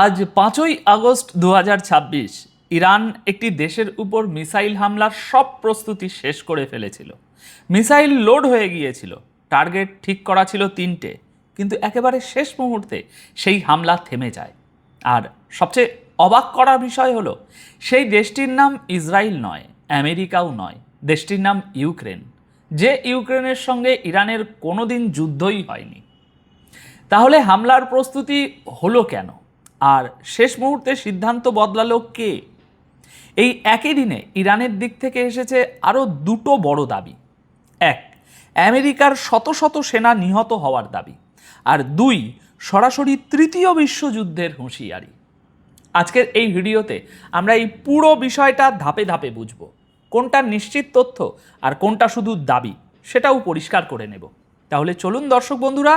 আজ 5ই August 2026 Iran একটি দেশের উপর মিসাইল হামলার সব প্রস্তুতি শেষ করে ফেলেছিল। মিসাইল লোড হয়ে গিয়েছিল, টার্গেট ঠিক করা ছিল 3টে, কিন্তু একেবারে শেষ মুহূর্তে সেই হামলা থেমে যায়। আর সবচেয়ে অবাক করার বিষয় হলো, সেই দেশটির নাম ইসরায়েল নয়, আমেরিকাও নয়, দেশটির নাম ইউক্রেন, যে ইউক্রেনের সঙ্গে ইরানের কোনোদিন যুদ্ধই হয়নি। তাহলে হামলার প্রস্তুতি হলো কেন, আর শেষ মুহূর্তে সিদ্ধান্ত বদলালো কে? এই একই দিনে ইরানের দিক থেকে এসেছে আরও দুটো বড় দাবি। এক, আমেরিকার শত শত সেনা নিহত হওয়ার দাবি, আর দুই, সরাসরি তৃতীয় বিশ্বযুদ্ধের হুঁশিয়ারি। আজকের এই ভিডিওতে আমরা এই পুরো বিষয়টা ধাপে ধাপে বুঝব। কোনটা নিশ্চিত তথ্য আর কোনটা শুধু দাবি, সেটাও পরিষ্কার করে নেব। তাহলে চলুন দর্শক বন্ধুরা,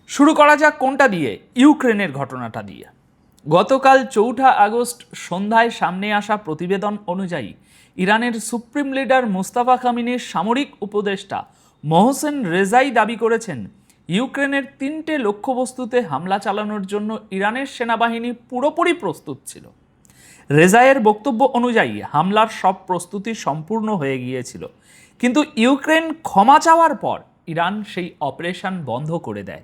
শুরু করা যাক কোনটা দিয়ে, ইউক্রেনের ঘটনাটা দিয়ে। গতকাল 4 আগস্ট সন্ধ্যায় সামনে আসা প্রতিবেদন অনুযায়ী ইরানের সুপ্রিম লিডার মুস্তাফা খামিনির সামরিক উপদেষ্টা মোহসেন রেজাই দাবি করেছেন, ইউক্রেনের 3টে লক্ষ্যবস্তুতে হামলা চালানোর জন্য ইরানের সেনাবাহিনী পুরোপুরি প্রস্তুত ছিল। রেজাইয়ের বক্তব্য অনুযায়ী হামলার সব প্রস্তুতি সম্পূর্ণ হয়ে গিয়েছিল, কিন্তু ইউক্রেন ক্ষমা চাওয়ার পর ইরান সেই অপারেশন বন্ধ করে দেয়।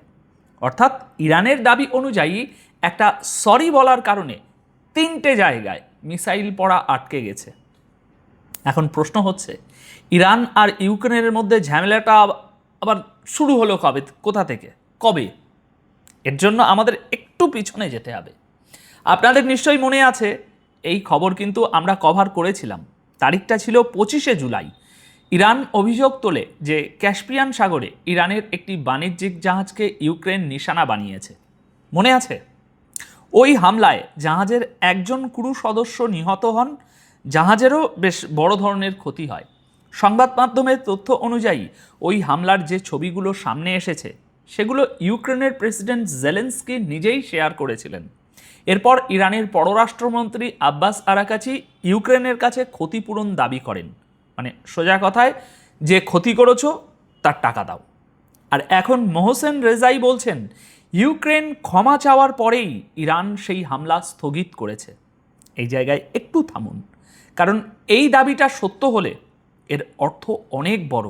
অর্থাৎ ইরানের দাবি অনুযায়ী একটা সরি বলার কারণে 3টে জায়গায় মিসাইল পড়া আটকে গেছে। এখন প্রশ্ন হচ্ছে, ইরান আর ইউক্রেনের মধ্যে ঝামেলাটা আবার শুরু হলো কবে, কোথা থেকে, কবে? এর জন্য আমাদের একটু পিছনে যেতে হবে। আপনাদের নিশ্চয়ই মনে আছে, এই খবর কিন্তু আমরা কভার করেছিলাম। তারিখটা ছিল 25শে জুলাই। ইরান অভিযোগ তোলে যে ক্যাস্পিয়ান সাগরে ইরানের একটি বাণিজ্যিক জাহাজকে ইউক্রেন নিশানা বানিয়েছে। মনে আছে? ওই হামলায় জাহাজের একজন ক্রু সদস্য নিহত হন, জাহাজেরও বেশ বড় ধরনের ক্ষতি হয়। সংবাদ মাধ্যমের তথ্য অনুযায়ী ওই হামলার যে ছবিগুলো সামনে এসেছে, সেগুলো ইউক্রেনের প্রেসিডেন্ট জেলেনস্কি নিজেই শেয়ার করেছিলেন। এরপর ইরানের পররাষ্ট্রমন্ত্রী আব্বাস আরাকাচি ইউক্রেনের কাছে ক্ষতিপূরণ দাবি করেন। মানে সোজা কথায়, যে ক্ষতি করেছো তার টাকা দাও। আর এখন মোহসেন রেজাই বলছেন, ইউক্রেন ক্ষমা চাওয়ার পরেই ইরান সেই হামলা স্থগিত করেছে। এই জায়গায় একটু থামুন, কারণ এই দাবিটা সত্য হলে এর অর্থ অনেক বড়।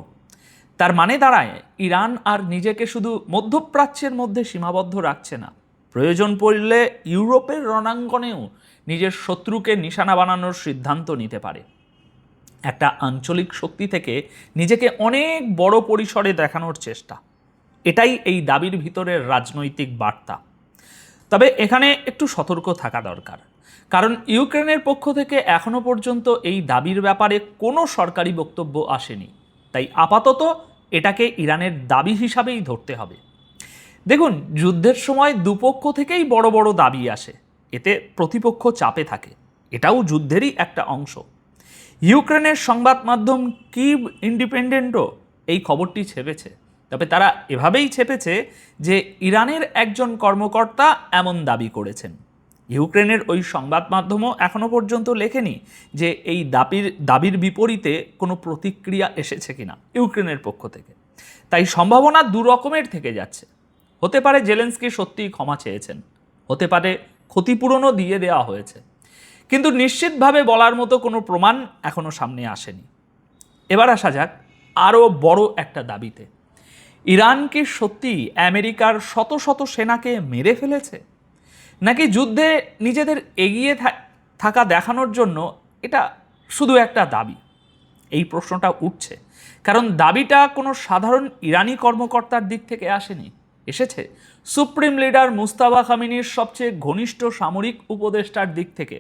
তার মানে দাঁড়ায়, ইরান আর নিজেকে শুধু মধ্যপ্রাচ্যের মধ্যে সীমাবদ্ধ রাখছে না, প্রয়োজন পড়লে ইউরোপের রণাঙ্গনেও নিজের শত্রুকে নিশানা বানানোর সিদ্ধান্ত নিতে পারে। একটা আঞ্চলিক শক্তি থেকে নিজেকে অনেক বড় পরিসরে দেখানোর চেষ্টা, এটাই এই দাবির ভিতরের রাজনৈতিক বার্তা। তবে এখানে একটু সতর্ক থাকা দরকার, কারণ ইউক্রেনের পক্ষ থেকে এখনো পর্যন্ত এই দাবির ব্যাপারে কোনো সরকারি বক্তব্য আসেনি। তাই আপাতত এটাকে ইরানের দাবি হিসাবেই ধরতে হবে। দেখুন, যুদ্ধের সময় দুপক্ষ থেকেই বড় বড় দাবি আসে, এতে প্রতিপক্ষ চাপে থাকে, এটাও যুদ্ধেরই একটা অংশ। ইউক্রেনের সংবাদ মাধ্যম কিভ ইন্ডিপেন্ডেন্টও এই খবরটি ছেপেছে, তবে তারা এভাবেই ছেপেছে যে ইরানের একজন কর্মকর্তা এমন দাবি করেছেন। ইউক্রেনের ওই সংবাদ মাধ্যমও এখনো পর্যন্ত লেখেনি যে এই দাবির বিপরীতে কোনো প্রতিক্রিয়া এসেছে কিনা ইউক্রেনের পক্ষ থেকে। তাই সম্ভাবনা দু রকমের থেকে যাচ্ছে। হতে পারে জেলেনস্কি সত্যিই ক্ষমা চেয়েছেন, হতে পারে ক্ষতিপূরণও দিয়ে দেওয়া হয়েছে, কিন্তু নিশ্চিতভাবে বলার মতো কোনো প্রমাণ এখনো সামনে আসেনি। এবার আসা যাক আরও বড় একটা দাবিতে। ইরান কি সত্যি আমেরিকার শত শত সেনাকে মেরে ফেলেছে, নাকি যুদ্ধে নিজেদের এগিয়ে থাকা দেখানোর জন্য এটা শুধু একটা দাবি? এই প্রশ্নটা উঠছে কারণ দাবিটা কোনো সাধারণ ইরানি কর্মকর্তার দিক থেকে আসেনি, এসেছে সুপ্রিম লিডার মুস্তাফা খামিনির সবচেয়ে ঘনিষ্ঠ সামরিক উপদেষ্টার দিক থেকে।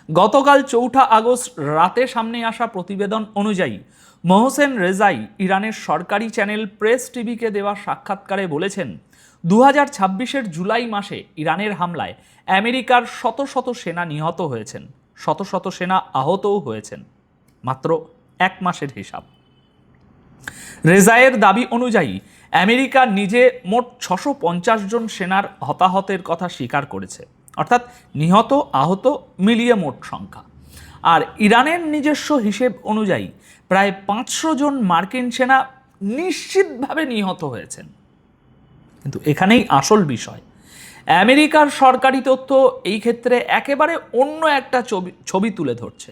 গতকাল 4 আগস্ট রাতে সামনে আসা প্রতিবেদন অনুযায়ী মোহসেন রেজাই ইরানের সরকারি চ্যানেল প্রেস টিভিকে দেওয়া সাক্ষাৎকারে বলেছেন, 2026-এর জুলাই মাসে ইরানের হামলায় আমেরিকার শত শত সেনা নিহত হয়েছেন, শত শত সেনা আহতও হয়েছেন। মাত্র 1 মাসের হিসাব। রেজাইয়ের দাবি অনুযায়ী আমেরিকা নিজে মোট 650 জন সেনার হতাহতের কথা স্বীকার করেছে, অর্থাৎ নিহত আহত মিলিয়ে মোট সংখ্যা। আর ইরানের নিজস্ব হিসেব অনুযায়ী প্রায় 500 জন মার্কিন সেনা নিশ্চিতভাবে নিহত হয়েছেন। কিন্তু এখানেই আসল বিষয়, আমেরিকার সরকারি তথ্য এই ক্ষেত্রে একেবারে অন্য একটা ছবি তুলে ধরছে।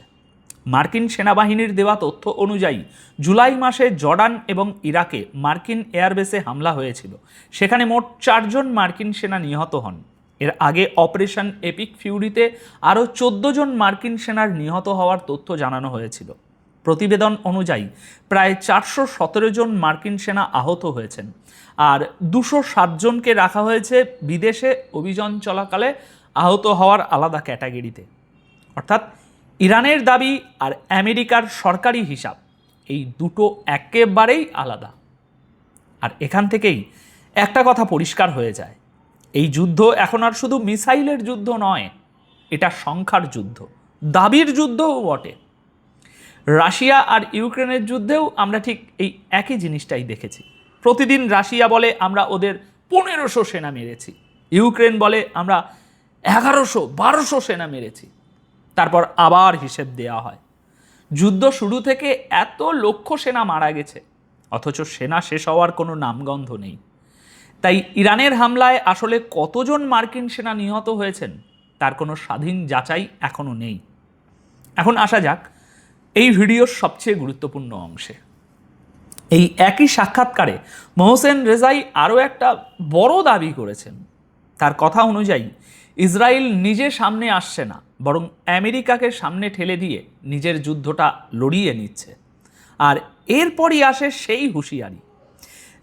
মার্কিন সেনাবাহিনীর দেওয়া তথ্য অনুযায়ী জুলাই মাসে জর্ডান এবং ইরাকে মার্কিন এয়ারবেসে হামলা হয়েছিল। সেখানে মোট 4 জন মার্কিন সেনা নিহত হন। এর আগে অপারেশন এপিক ফিউরিতে আরও 14 জন মার্কিন সেনার নিহত হওয়ার তথ্য জানানো হয়েছিল। প্রতিবেদন অনুযায়ী প্রায় 417 জন মার্কিন সেনা আহত হয়েছেন, আর 207 জনকে রাখা হয়েছে বিদেশে অভিযান চলাকালে আহত হওয়ার আলাদা ক্যাটাগরিতে। অর্থাৎ ইরানের দাবি আর আমেরিকার সরকারি হিসাব এই দুটো একেবারেই আলাদা। আর এখান থেকেই একটা কথা পরিষ্কার হয়ে যায়, এই যুদ্ধ এখন আর শুধু মিসাইলের যুদ্ধ নয়, এটা সংখ্যার যুদ্ধ, দাবির যুদ্ধও বটে। রাশিয়া আর ইউক্রেনের যুদ্ধেও আমরা ঠিক এই একই জিনিসটাই দেখেছি। প্রতিদিন রাশিয়া বলে আমরা ওদের 1500 সেনা মেরেছি, ইউক্রেন বলে আমরা 1100-1200 সেনা মেরেছি, তারপর আবার হিসেব দেওয়া হয়। যুদ্ধ শুরু থেকে এত লক্ষ সেনা মারা গেছে, অথচ সেনা শেষ হওয়ার কোনো নামগন্ধ নেই। তাই ইরানের হামলায় আসলে কতজন মার্কিন সেনা নিহত হয়েছেন তার কোনো স্বাধীন যাচাই এখনও নেই। এখন আসা যাক এই ভিডিওর সবচেয়ে গুরুত্বপূর্ণ অংশে। এই একই সাক্ষাৎকারে মোহসেন রেজাই আরও একটা বড় দাবি করেছেন। তার কথা অনুযায়ী ইসরায়েল নিজে সামনে আসছে না, বরং আমেরিকাকে সামনে ঠেলে দিয়ে নিজের যুদ্ধটা লড়িয়ে নিচ্ছে। আর এরপরই আসে সেই হুঁশিয়ারি।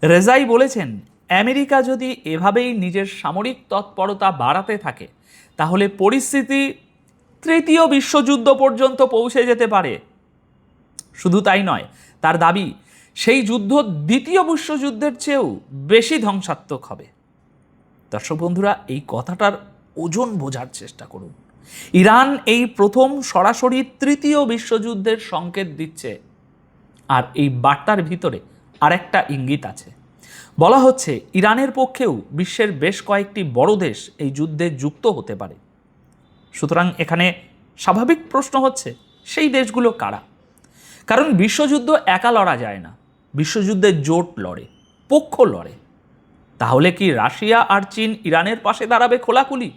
রেজাই বলেছেন, আমেরিকা যদি এভাবেই নিজের সামরিক তৎপরতা বাড়াতে থাকে তাহলে পরিস্থিতি তৃতীয় বিশ্বযুদ্ধ পর্যন্ত পৌঁছে যেতে পারে। শুধু তাই নয়, তার দাবি সেই যুদ্ধ দ্বিতীয় বিশ্বযুদ্ধের চেয়েও বেশি ধ্বংসাত্মক হবে। দর্শক বন্ধুরা, এই কথাটার ওজন বোঝার চেষ্টা করুন। ইরান এই প্রথম সরাসরি তৃতীয় বিশ্বযুদ্ধের সংকেত দিচ্ছে, আর এই বার্তার ভিতরে আরেকটা ইঙ্গিত আছে। বলা হচ্ছে ইরানের পক্ষেও বিশ্বের বেশ কয়েকটি বড় দেশ এই যুদ্ধে যুক্ত হতে পারে। সুতরাং এখানে স্বাভাবিক প্রশ্ন হচ্ছে, সেই দেশগুলো কারা? কারণ বিশ্বযুদ্ধ একা লড়া যায় না, বিশ্বযুদ্ধে জোট লড়ে, পক্ষ লড়ে। তাহলে কি রাশিয়া আর চীন ইরানের পাশে দাঁড়াবে খোলাখুলি?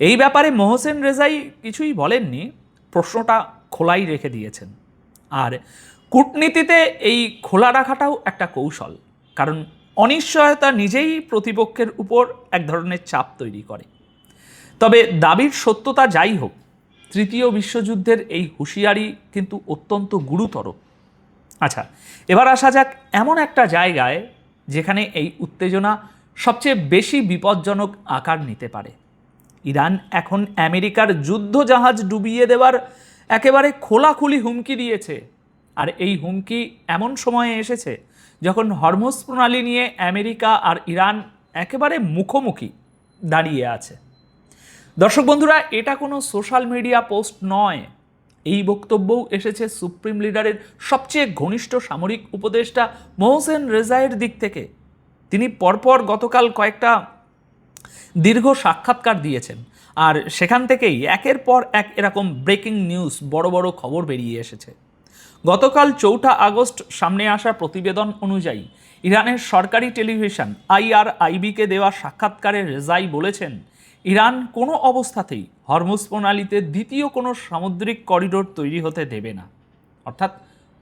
এই ব্যাপারে মোহসেন রেজাই কিছুই বলেননি, প্রশ্নটা খোলাই রেখে দিয়েছেন। আর কূটনীতিতে এই খোলা রাখাটাও একটা কৌশল, কারণ অনিশ্চয়তা নিজেই প্রতিপক্ষের উপর এক ধরনের চাপ তৈরি করে। তবে দাবির সত্যতা যাই হোক, তৃতীয় বিশ্বযুদ্ধের এই হুঁশিয়ারি কিন্তু অত্যন্ত গুরুতর। আচ্ছা, এবার আসা যাক এমন একটা জায়গায় যেখানে এই উত্তেজনা সবচেয়ে বেশি বিপজ্জনক আকার নিতে পারে। ইরান এখন আমেরিকার যুদ্ধজাহাজ ডুবিয়ে দেওয়ার একেবারে খোলাখুলি হুমকি দিয়েছে। আর এই হুমকি এমন সময়ে এসেছে যখন হরমুজ প্রণালী নিয়ে আমেরিকা আর ইরান একেবারে মুখোমুখি দাঁড়িয়ে আছে। দর্শক বন্ধুরা, এটা কোনো সোশ্যাল মিডিয়া পোস্ট নয়। এই বক্তব্যও এসেছে সুপ্রিম লিডারের সবচেয়ে ঘনিষ্ঠ সামরিক উপদেষ্টা মোহসেন রেজাইয়ের দিক থেকে। তিনি পরপর গতকাল কয়েকটা দীর্ঘ সাক্ষাৎকার দিয়েছেন, আর সেখান থেকেই একের পর এক এরকম ব্রেকিং নিউজ, বড় বড় খবর বেরিয়ে এসেছে। গতকাল 4 আগস্ট সামনে আসা প্রতিবেদন অনুযায়ী ইরানের সরকারি টেলিভিশন IRIB-কে দেওয়া সাক্ষাৎকারে রেজাই বলেছেন, ইরান কোনো অবস্থাতেই হরমুজ প্রণালীতে দ্বিতীয় কোনো সামুদ্রিক করিডোর তৈরি হতে দেবে না। অর্থাৎ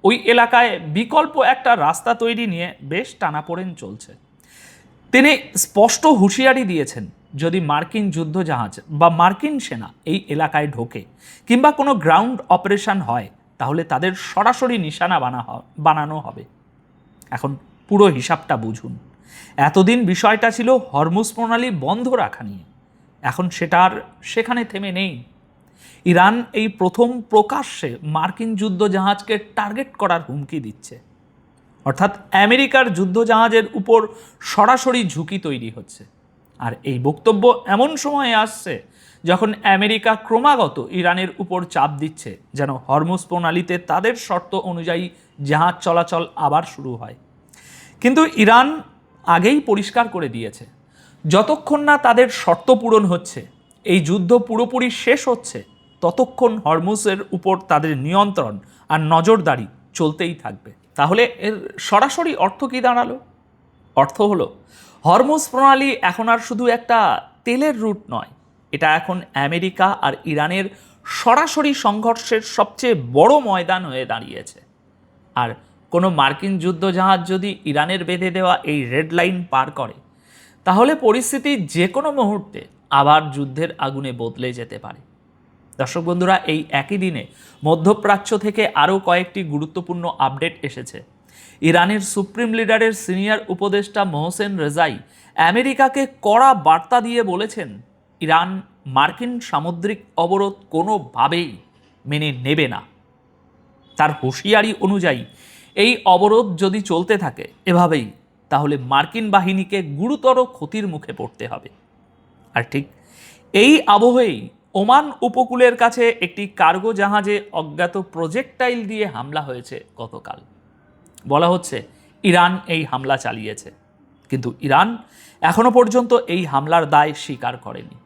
ওই এলাকায় বিকল্প একটা রাস্তা তৈরি নিয়ে বেশ টানাপোড়েন চলছে। তিনি স্পষ্ট হুঁশিয়ারি দিয়েছেন, যদি মার্কিন যুদ্ধজাহাজ বা মার্কিন সেনা এই এলাকায় ঢোকে কিংবা কোনো গ্রাউন্ড অপারেশন হয় তাহলে তাদের সরাসরি নিশানা বানানো হবে। এখন পুরো হিসাবটা বুঝুন। এতদিন বিষয়টা ছিল হরমুজ প্রণালী বন্ধ রাখা নিয়ে, এখন সেটা আর সেখানে থেমে নেই। ইরান এই প্রথম প্রকাশ্যে মার্কিন যুদ্ধজাহাজকে টার্গেট করার হুমকি দিচ্ছে। অর্থাৎ আমেরিকার যুদ্ধজাহাজের উপর সরাসরি ঝুঁকি তৈরি হচ্ছে। আর এই বক্তব্য এমন সময়ে আসছে যখন আমেরিকা ক্রমাগত ইরানের উপর চাপ দিচ্ছে যেন হরমুজ প্রণালীতে তাদের শর্ত অনুযায়ী জাহাজ চলাচল আবার শুরু হয়। কিন্তু ইরান আগেই পরিষ্কার করে দিয়েছে, যতক্ষণ না তাদের শর্ত পূরণ হচ্ছে, এই যুদ্ধ পুরোপুরি শেষ হচ্ছে, ততক্ষণ হরমুজের উপর তাদের নিয়ন্ত্রণ আর নজরদারি চলতেই থাকবে। তাহলে এর সরাসরি অর্থ কী দাঁড়ালো? অর্থ হলো হরমুজ প্রণালী এখন আর শুধু একটা তেলের রুট নয়, এটা এখন আমেরিকা আর ইরানের সরাসরি সংঘর্ষের সবচেয়ে বড় ময়দান হয়ে দাঁড়িয়েছে। আর কোনো মার্কিন যুদ্ধজাহাজ যদি ইরানের বেঁধে দেওয়া এই রেড লাইন পার করে, তাহলে পরিস্থিতি যে কোনো মুহূর্তে আবার যুদ্ধের আগুনে বদলে যেতে পারে। দর্শক বন্ধুরা, এই একই দিনে মধ্যপ্রাচ্য থেকে আরও কয়েকটি গুরুত্বপূর্ণ আপডেট এসেছে। ইরানের সুপ্রিম লিডারের সিনিয়র উপদেষ্টা মোহসেন রেজাই আমেরিকাকে কড়া বার্তা দিয়ে বলেছেন, ইরান মার্কিন সামুদ্রিক অবরোধ কোনোভাবেই মেনে নেবে না। তার হুঁশিয়ারি অনুযায়ী এই অবরোধ যদি চলতে থাকে এভাবেই, তাহলে মার্কিন বাহিনীকে গুরুতর ক্ষতির মুখে পড়তে হবে। আর ঠিক এই আবহেই ওমান উপকূলের কাছে একটি কার্গো জাহাজে অজ্ঞাত প্রজেক্টাইল দিয়ে হামলা হয়েছে গতকাল। বলা হচ্ছে ইরান এই হামলা চালিয়েছে, কিন্তু ইরান এখনো পর্যন্ত এই হামলার দায় স্বীকার করেনি।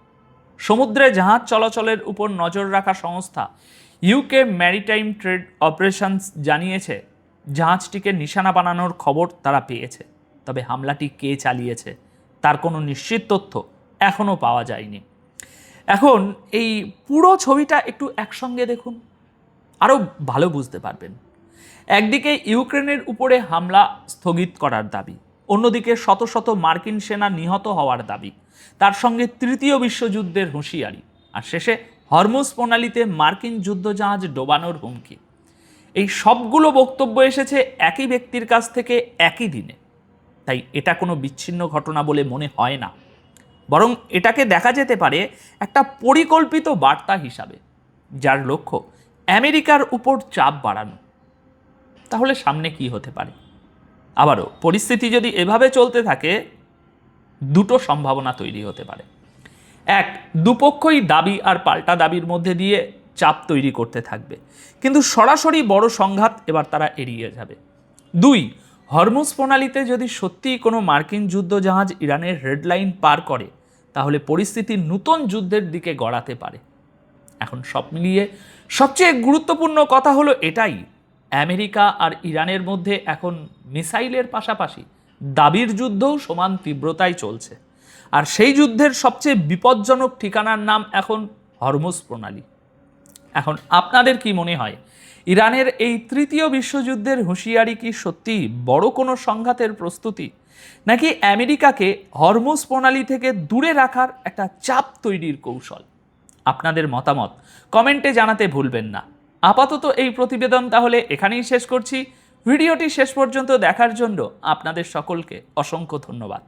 সমুদ্রে জাহাজ চলাচলের উপর নজর রাখা সংস্থা ইউকে ম্যারিটাইম ট্রেড অপারেশনস জানিয়েছে, জাহাজটিকে নিশানা বানানোর খবর তারা পেয়েছে, তবে হামলাটি কে চালিয়েছে তার কোনো নিশ্চিত তথ্য এখনও পাওয়া যায়নি। এখন এই পুরো ছবিটা একটু একসঙ্গে দেখুন, আরও ভালো বুঝতে পারবেন। একদিকে ইউক্রেনের উপরে হামলা স্থগিত করার দাবি, অন্যদিকে শত শত মার্কিন সেনা নিহত হওয়ার দাবি, তার সঙ্গে তৃতীয় বিশ্বযুদ্ধের হুঁশিয়ারি, আর শেষে হরমুজ প্রণালীতে মার্কিন যুদ্ধজাহাজ ডোবানোর হুমকি। এই সবগুলো বক্তব্য এসেছে একই ব্যক্তির কাছ থেকে একই দিনে। তাই এটা কোনো বিচ্ছিন্ন ঘটনা বলে মনে হয় না, বরং এটাকে দেখা যেতে পারে একটা পরিকল্পিত বার্তা হিসাবে, যার লক্ষ্য আমেরিকার উপর চাপ বাড়ানো। তাহলে সামনে কি হতে পারে? আবারও পরিস্থিতি যদি এভাবে চলতে থাকে, দুটো সম্ভাবনা তৈরি হতে পারে। এক, দুপক্ষই দাবি আর পাল্টা দাবির মধ্যে দিয়ে চাপ তৈরি করতে থাকবে, কিন্তু সরাসরি বড় সংঘাত এবার তারা এড়িয়ে যাবে। দুই, হরমুজ প্রণালীতে যদি সত্যিই কোনো মার্কিন যুদ্ধজাহাজ ইরানের রেড লাইন পার করে, তাহলে পরিস্থিতি নতুন যুদ্ধের দিকে গড়াতে পারে। এখন সব মিলিয়ে সবচেয়ে গুরুত্বপূর্ণ কথা হলো এটাই, আমেরিকা আর ইরানের মধ্যে এখন মিসাইলের পাশাপাশি দাবির যুদ্ধও সমান তীব্রতায় চলছে। আর সেই যুদ্ধের সবচেয়ে বিপজ্জনক ঠিকানার নাম এখন হরমুজ প্রণালী। এখন আপনাদের কি মনে হয়, ইরানের এই তৃতীয় বিশ্বযুদ্ধের হুঁশিয়ারি কি সত্যি বড় কোনো সংঘাতের প্রস্তুতি, নাকি আমেরিকাকে হরমুজ প্রণালী থেকে দূরে রাখার একটা চাপ তৈরির কৌশল? আপনাদের মতামত কমেন্টে জানাতে ভুলবেন না। আপাতত এই প্রতিবেদন তাহলে এখানেই শেষ করছি। ভিডিওটি শেষ পর্যন্ত দেখার জন্য আপনাদের সকলকে অসংখ্য ধন্যবাদ।